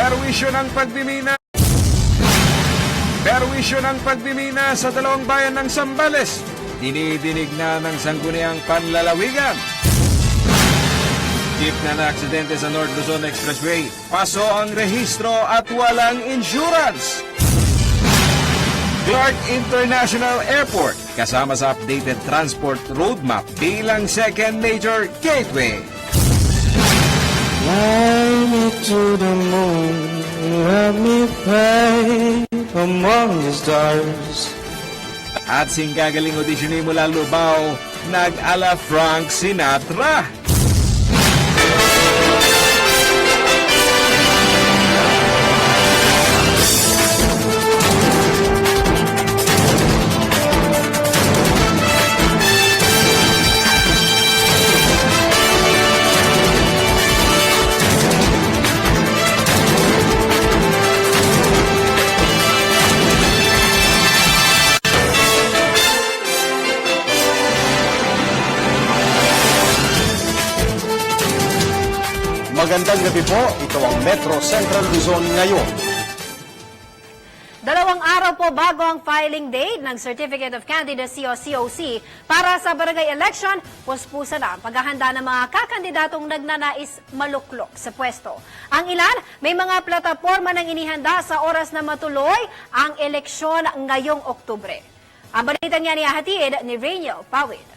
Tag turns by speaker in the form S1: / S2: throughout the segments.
S1: Perwisyo ng pagmimina. Perwisyo ng pagmimina sa dalawang bayan ng Zambales. Dinidinig na ng sangguniang panlalawigan. Jeep na aksidente sa North Luzon Expressway. Paso ang rehistro at walang insurance. Clark International Airport kasama sa updated transport roadmap bilang second major gateway.
S2: Fly me to the moon, let me play among the stars.
S1: At singgagaling auditionin mula Lubao, nag-ala Frank Sinatra.
S3: Magandang gabi po, ito ang Metro Central Luzon ngayon.
S4: 2 araw po bago ang filing date ng Certificate of Candidacy o COC para sa barangay election, puspusa na ang paghahanda ng mga kakandidatong nagnanais maluklok sa pwesto. Ang ilan, may mga plataporma ng inihanda sa oras na matuloy ang eleksyon ngayong Oktubre. Ang balitang yan ihahatid ni Rainiel Pawid.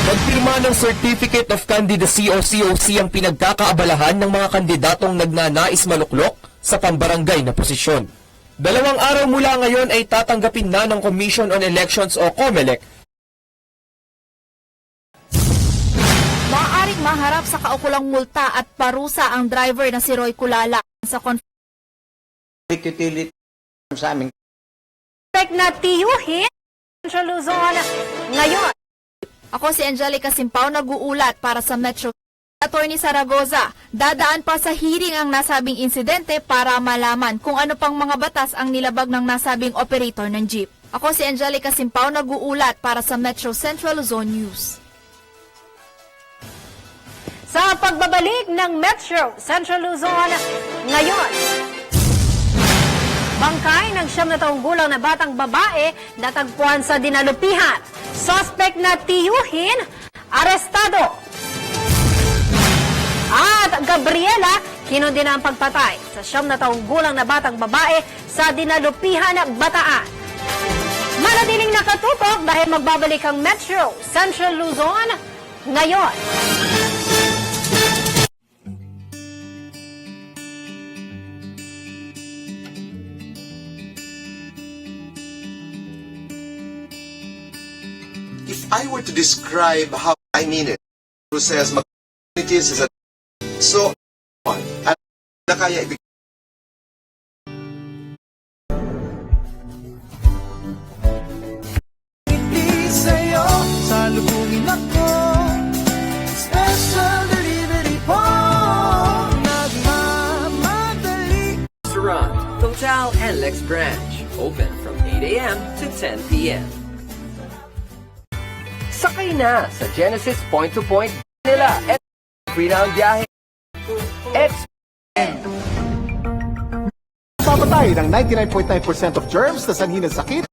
S5: Pagpirma ng Certificate of Candidacy o COC ang pinagkakaabalahan ng mga kandidatong nagnanais maluklok sa pambarangay na posisyon. 2 araw mula ngayon ay tatanggapin na ng Commission on Elections o COMELEC.
S6: Maaaring maharap sa kaukulang multa at parusa ang driver na si Roy Culala sa
S3: Utility sa aming
S4: Na tiyuhin Central Luzon ngayon.
S6: Ako si Angelica Simpao nag-uulat para sa Metro. Attorney Zaragoza, dadaan pa sa hearing ang nasabing insidente para malaman kung ano pang mga batas ang nilabag ng nasabing operator ng jeep. Ako si Angelica Simpao nag-uulat para sa Metro Central Luzon News.
S4: Sa pagbabalik ng Metro Central Luzon ngayon, bangkay ng 9 na taong gulang na batang babae natagpuan sa dinalupihan. Suspect na tiyuhin, arestado. At Gabriela, kinundina ang pagpatay sa 9 na taong gulang na batang babae sa dinalupihan, Bataan. Manatiling nakatutok dahil magbabalik ang Metro Central Luzon ngayon.
S7: If I were to describe how I mean it, who says communities is a so on at na kaya ibig
S2: Sa'yo, salubungin ako. Special delivery po. Nagmamadali.
S8: Restaurant, Total and Lex Branch. Open from 8 a.m. to 10 p.m. Sakay na sa Genesis point-to-point nila. At free na ang biyahe.
S3: Papatay ng 99.9% of germs na sanhi ng sakit.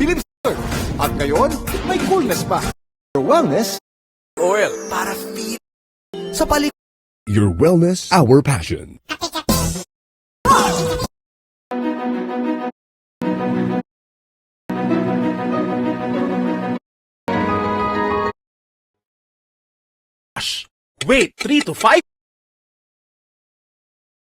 S3: Bilib Sir. At ngayon, may coolness pa. Your wellness,
S8: Oil para feel
S3: sa palig.
S9: Your wellness, our passion.
S3: Wait, 3 to 5?